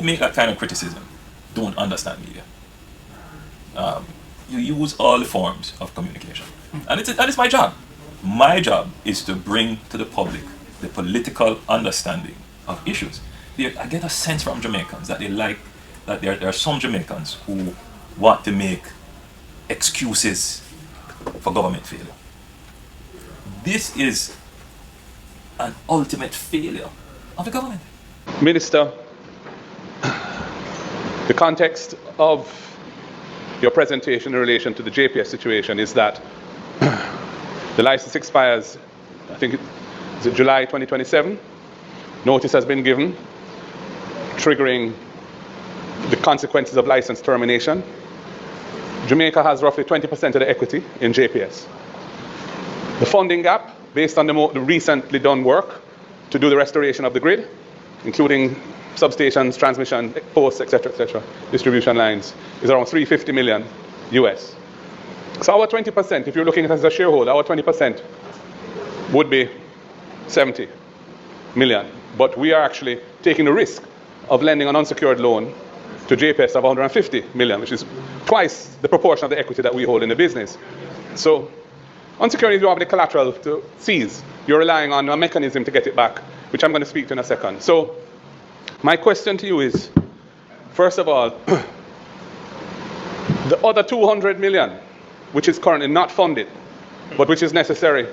make that kind of criticism don't understand media. You use all the forms of communication. And that is my job. My job is to bring to the public the political understanding of issues. I get a sense from Jamaicans that that there are some Jamaicans who want to make excuses for government failure. This is an ultimate failure of the government. Minister, the context of your presentation in relation to the JPS situation is that the license expires, I think it's July 2027. Notice has been given, triggering the consequences of license termination. Jamaica has roughly 20% of the equity in JPS. The funding gap, based on the recently done work to do the restoration of the grid, including substations, transmission, posts, etc., distribution lines, is around 350 million US. So our 20%, if you're looking at it as a shareholder, our 20% would be 70 million. But we are actually taking the risk of lending an unsecured loan to JPS of 150 million, which is twice the proportion of the equity that we hold in the business. So unsecured is you have the collateral to seize. You're relying on a mechanism to get it back, which I'm going to speak to in a second. So my question to you is, first of all, the other 200 million, which is currently not funded, but which is necessary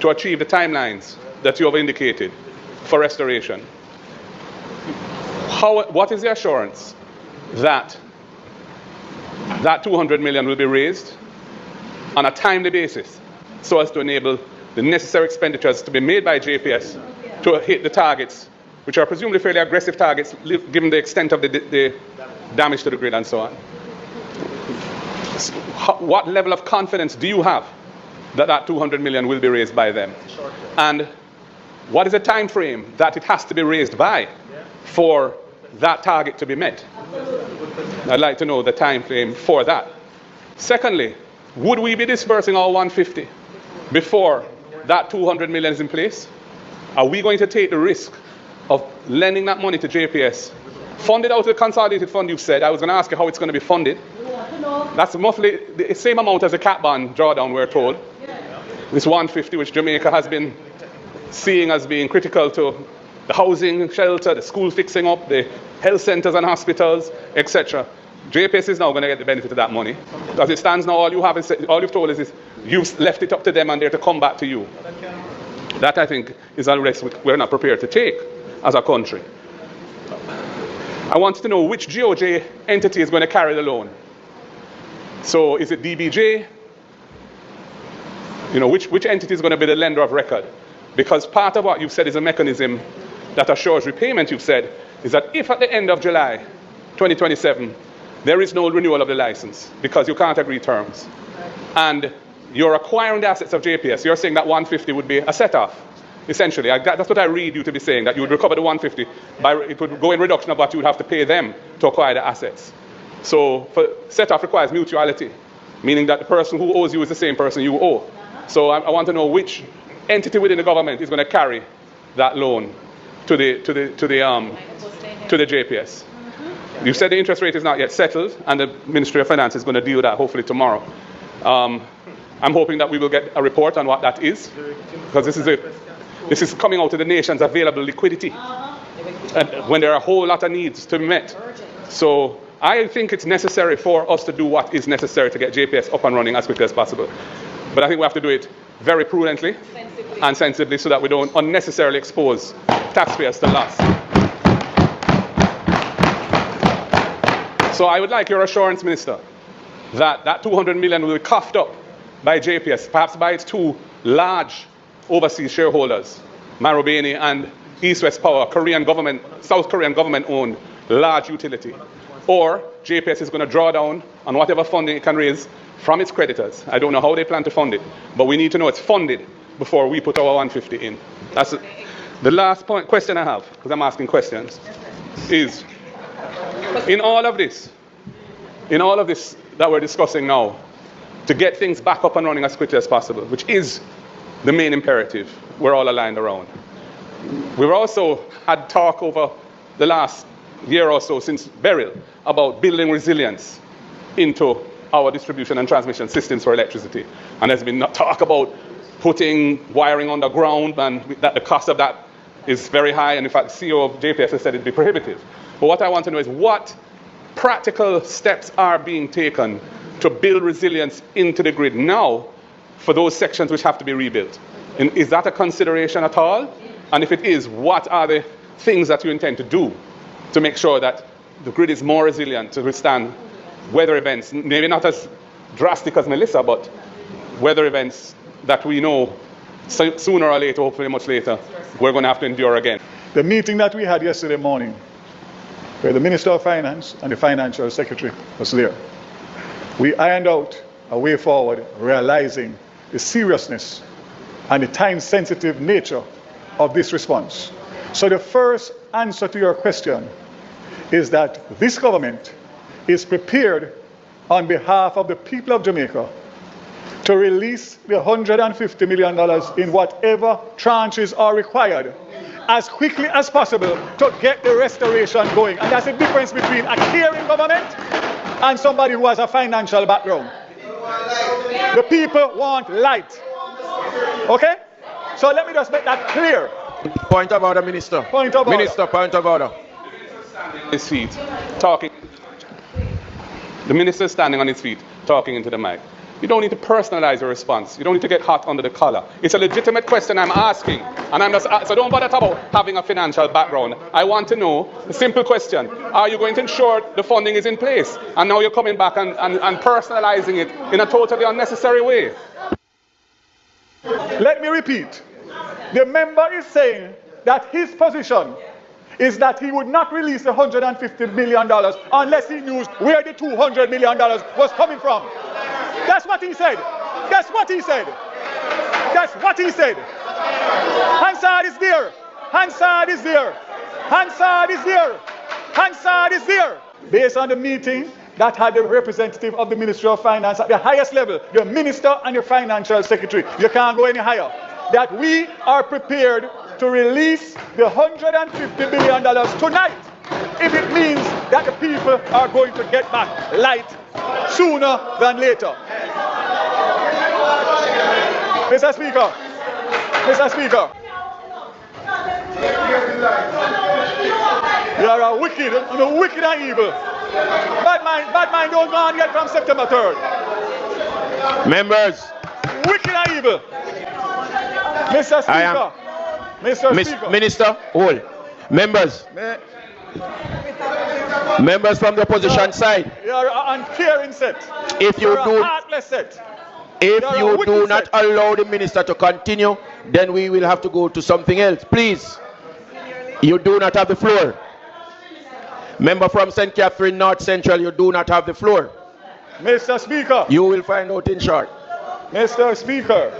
to achieve the timelines that you have indicated for restoration, what is the assurance that that 200 million will be raised on a timely basis so as to enable the necessary expenditures to be made by JPS to hit the targets, which are presumably fairly aggressive targets given the extent of the damage to the grid and so on? What level of confidence do you have that that 200 million will be raised by them? And what is the time frame that it has to be raised by for that target to be met? I'd like to know the time frame for that. Secondly, would we be dispersing our 150 before that 200 million is in place? Are we going to take the risk of lending that money to JPS, funded out of the consolidated fund you've said? I was going to ask you how it's going to be funded. That's roughly the same amount as the cat bond drawdown, we're told. This 150, which Jamaica has been seeing as being critical to the housing, shelter, the school fixing up, the health centers and hospitals, etc. JPS is now going to get the benefit of that money. As it stands now, all you've told us is you've left it up to them and they're to come back to you. That, I think, is a risk we're not prepared to take as a country. I want to know which GOJ entity is going to carry the loan. So is it DBJ? You know, which entity is going to be the lender of record? Because part of what you've said is a mechanism that assures repayment, you've said, is that if at the end of July 2027, there is no renewal of the license because you can't agree terms, and you're acquiring the assets of JPS, you're saying that 150 would be a set-off, essentially. That's what I read you to be saying, that you would recover the 150, it would go in reduction of what you would have to pay them to acquire the assets. So set-off requires mutuality, meaning that the person who owes you is the same person you owe. So I want to know which entity within the government is going to carry that loan to the JPS. You said the interest rate is not yet settled, and the Ministry of Finance is going to deal with that hopefully tomorrow. I'm hoping that we will get a report on what that is, because this is coming out of the nation's available liquidity, and when there are a whole lot of needs to be met. So I think it's necessary for us to do what is necessary to get JPS up and running as quickly as possible. But I think we have to do it very prudently and sensibly so that we don't unnecessarily expose taxpayers to loss. So I would like your assurance, Minister, that that 200 million will be coughed up by JPS, perhaps by its two large overseas shareholders, Marubeni and East West Power, South Korean government-owned large utility. Or JPS is going to draw down on whatever funding it can raise from its creditors. I don't know how they plan to fund it, but we need to know it's funded before we put our 150 in. That's the last question I have, because I'm asking questions, is in all of this that we're discussing now, to get things back up and running as quickly as possible, which is the main imperative we're all aligned around. We've also had talk over the last year or so since DARYL about building resilience into our distribution and transmission systems for electricity. And there's been talk about putting wiring underground, and that the cost of that is very high. And in fact, the CEO of JPS has said it'd be prohibitive. But what I want to know is what practical steps are being taken to build resilience into the grid now for those sections which have to be rebuilt. And is that a consideration at all? And if it is, what are the things that you intend to do to make sure that the grid is more resilient to withstand weather events, maybe not as drastic as Melissa, but weather events that we know sooner or later, hopefully much later, we're going to have to endure again. The meeting that we had yesterday morning, where the Minister of Finance and the Financial Secretary was there, we ironed out a way forward, realizing the seriousness and the time-sensitive nature of this response. So the first answer to your question is that this government is prepared on behalf of the people of Jamaica to release the $150 million in whatever tranches are required as quickly as possible to get the restoration going. And that's the difference between a caring government and somebody who has a financial background. The people want light. Okay? So let me just make that clear. Point of order, Minister. Point of order. Minister, point of order. His feet, talking. The minister is standing on his feet, talking into the mic. You don't need to personalize your response. You don't need to get hot under the collar. It's a legitimate question I'm asking. And I'm just, so don't bother about having a financial background. I want to know a simple question. Are you going to ensure the funding is in place? And now you're coming back and personalizing it in a totally unnecessary way. Let me repeat. The member is saying that his position is that he would not release the $150 million unless he knew where the $200 million was coming from. That's what he said. That's what he said. That's what he said. Hansard is there. Hansard is there. Hansard is there. Hansard is there. Based on the meeting that had the representative of the Ministry of Finance at the highest level, the Minister and the Financial Secretary, you can't go any higher, that we are prepared to release the $150 billion tonight if it means that the people are going to get back light sooner than later. Mr. Speaker, Mr. Speaker, you are a wicked and evil. Bad mind don't go on yet from September 3rd. Members. Wicked and evil. Mr. Speaker. Mr. Speaker. Minister, hold. Members. Members from the opposition side. You are an uncaring set. If you are do, a heartless set. if you do not allow the minister to continue, then we will have to go to something else. Please. You do not have the floor. Member from St. Catherine North Central, you do not have the floor. Mr. Speaker. You will find out in short. Mr. Speaker.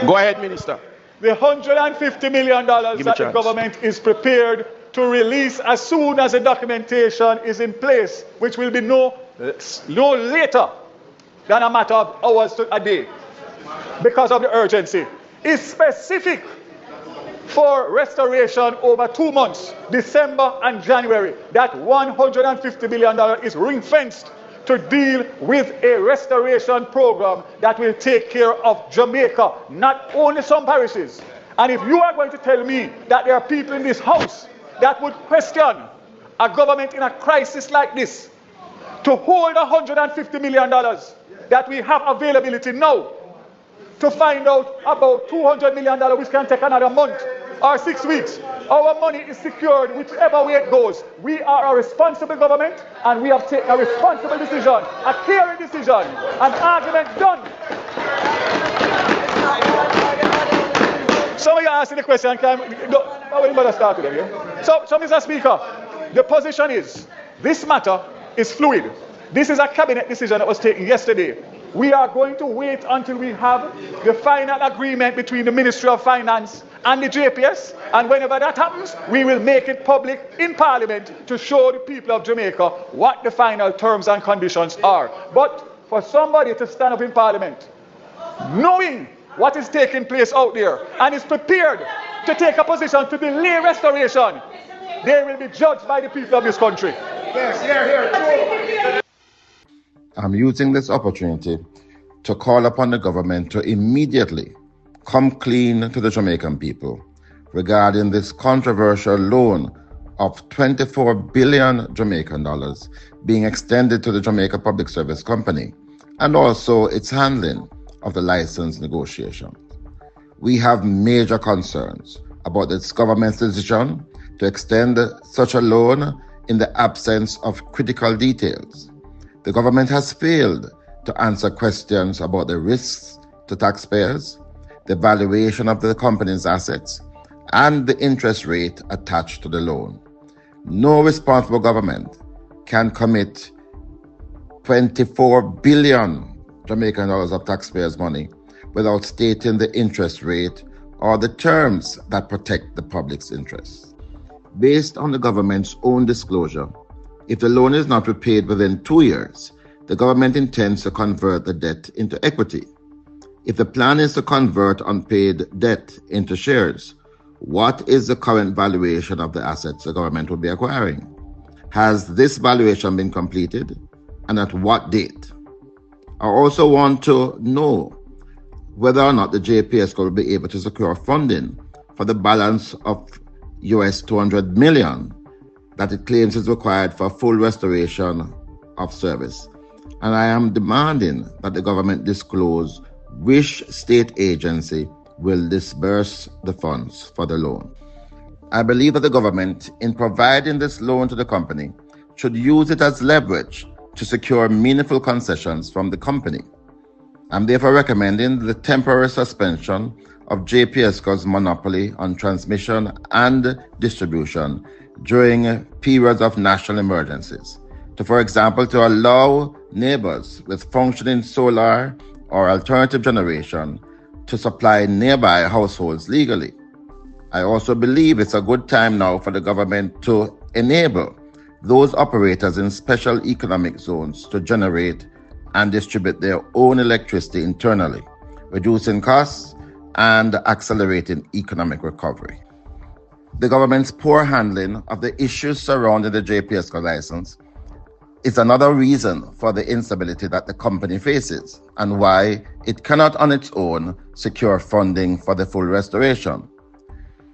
Go ahead, Minister. The $150 million that the government is prepared to release as soon as the documentation is in place, which will be no later than a matter of hours to a day, because of the urgency, is specific for restoration over 2 months, December and January. That $150 billion is ring-fenced to deal with a restoration program that will take care of Jamaica, not only some parishes. And if you are going to tell me that there are people in this house that would question a government in a crisis like this to hold $150 million that we have availability now, to find out about $200 million, which can take another month or 6 weeks. Our money is secured whichever way it goes. We are a responsible government, and we have taken a responsible decision, a caring decision, an argument done. Some of you are asking the question, so Mr. Speaker, the position is, this matter is fluid. This is a cabinet decision that was taken yesterday. We are going to wait until we have the final agreement between the Ministry of Finance and the JPS, and whenever that happens, we will make it public in Parliament to show the people of Jamaica what the final terms and conditions are. But for somebody to stand up in Parliament, knowing what is taking place out there, and is prepared to take a position to delay restoration they will be judged by the people of this country. I'm using this opportunity to call upon the government to immediately come clean to the Jamaican people regarding this controversial loan of 24 billion Jamaican dollars being extended to the Jamaica Public Service Company, and also its handling of the license negotiations. We have major concerns about this government's decision to extend such a loan in the absence of critical details. The government has failed to answer questions about the risks to taxpayers, the valuation of the company's assets, and the interest rate attached to the loan. No responsible government can commit 24 billion Jamaican dollars of taxpayers' money without stating the interest rate or the terms that protect the public's interests. Based on the government's own disclosure, if the loan is not repaid within 2 years, the government intends to convert the debt into equity. If the plan is to convert unpaid debt into shares, what is the current valuation of the assets the government will be acquiring? Has this valuation been completed, and at what date? I also want to know whether or not the JPS will be able to secure funding for the balance of US $200 million that it claims is required for full restoration of service. And I am demanding that the government disclose which state agency will disburse the funds for the loan. I believe that the government, in providing this loan to the company, should use it as leverage to secure meaningful concessions from the company. I'm therefore recommending the temporary suspension of JPSCO's monopoly on transmission and distribution during periods of national emergencies, for example, to allow neighbors with functioning solar or alternative generation to supply nearby households legally. I also believe it's a good time now for the government to enable those operators in special economic zones to generate and distribute their own electricity internally, reducing costs and accelerating economic recovery. The government's poor handling of the issues surrounding the JPSCO license is another reason for the instability that the company faces and why it cannot on its own secure funding for the full restoration.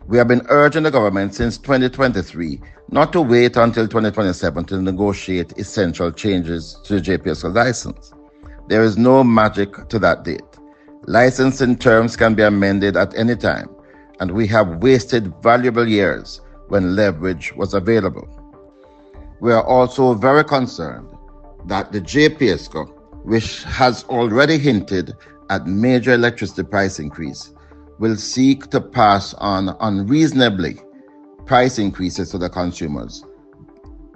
We have been urging the government since 2023 not to wait until 2027 to negotiate essential changes to the JPSCO license. There is no magic to that date. Licensing terms can be amended at any time, and we have wasted valuable years when leverage was available. We are also very concerned that the JPSCO, which has already hinted at major electricity price increase, will seek to pass on unreasonably price increases to the consumers.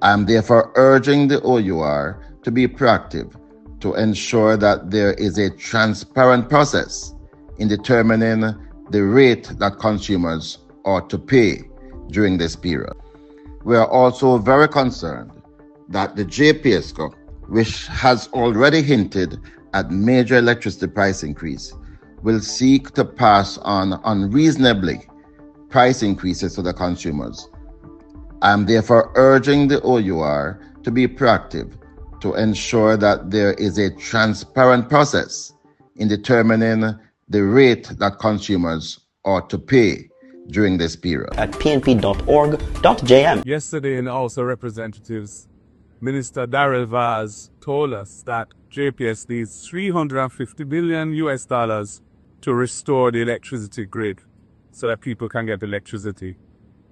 I am therefore urging the OUR to be proactive to ensure that there is a transparent process in determining the rate that consumers ought to pay during this period. We are also very concerned that the JPSCO, which has already hinted at major electricity price increase, will seek to pass on unreasonably price increases to the consumers. I am therefore urging the OUR to be proactive to ensure that there is a transparent process in determining the rate that consumers ought to pay during this period. At pnp.org.jm. Yesterday in the House of Representatives, Minister DARYL VAZ told us that JPS needs $350 billion to restore the electricity grid so that people can get electricity.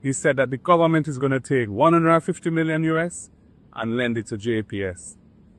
He said that the government is going to take $150 million and lend it to JPS.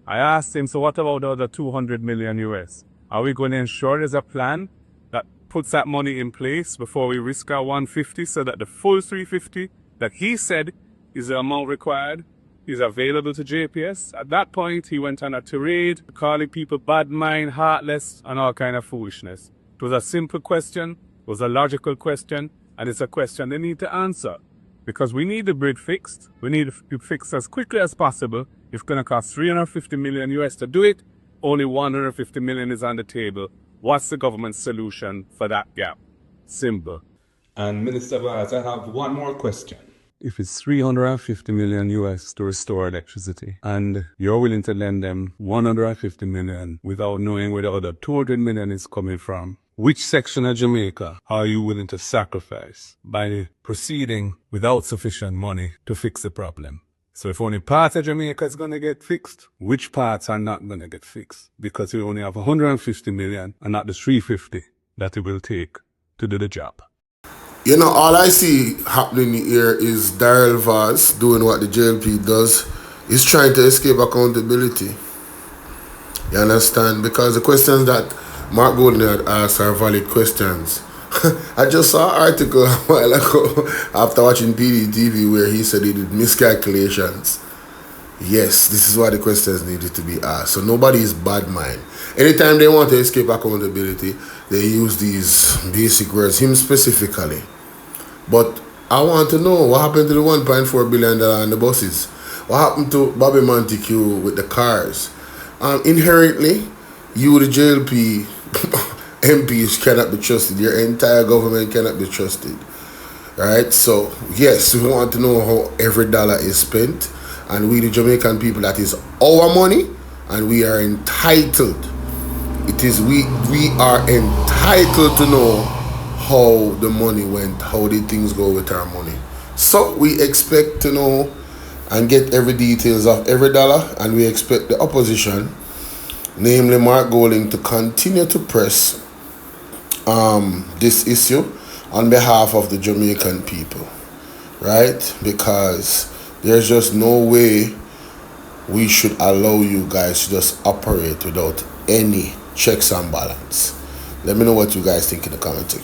I asked him, so what about the other $200 million? Are we going to ensure there's a plan that puts that money in place before we risk our 150 so that the full 350 that he said is the amount required is available to JPS? At that point, he went on a tirade, calling people bad mind, heartless, and all kind of foolishness. It was a simple question, it was a logical question, and it's a question they need to answer. Because we need the grid fixed. We need it fixed as quickly as possible. It's going to cost $350 million to do it. Only $150 million is on the table. What's the government's solution for that gap? Simple. And Minister VAZ, I have one more question. if it's 350 million US to restore electricity, and you're willing to lend them 150 million without knowing where the other 200 million is coming from, which section of Jamaica are you willing to sacrifice by proceeding without sufficient money to fix the problem? So if only part of Jamaica is going to get fixed, which parts are not going to get fixed? Because we only have 150 million and not the 350 that it will take to do the job. You know, all I see happening here is DARYL VAZ doing what the JLP does. He's trying to escape accountability. You understand? Because the questions that Mark Golden had asked are valid questions. I just saw an article a while ago after watching PDTV where he said he did miscalculations. Yes, this is why the questions needed to be asked. So nobody is bad mind. Anytime they want to escape accountability, they use these basic words, him specifically. But I want to know what happened to the $1.4 billion on the buses? What happened to Bobby Montague with the cars? Inherently, you, the JLP MPs, cannot be trusted. Your entire government cannot be trusted. Right? So, yes, we want to know how every dollar is spent. And we, the Jamaican people, that is our money. And we are entitled. We are entitled to know how the money went, how the things go with our money. So we expect to know and get every details of every dollar, and we expect the opposition, namely Mark Golding, to continue to press this issue on behalf of the Jamaican people, right? Because there's just no way we should allow you guys to just operate without any checks and balance. Let me know what you guys think in the comment section.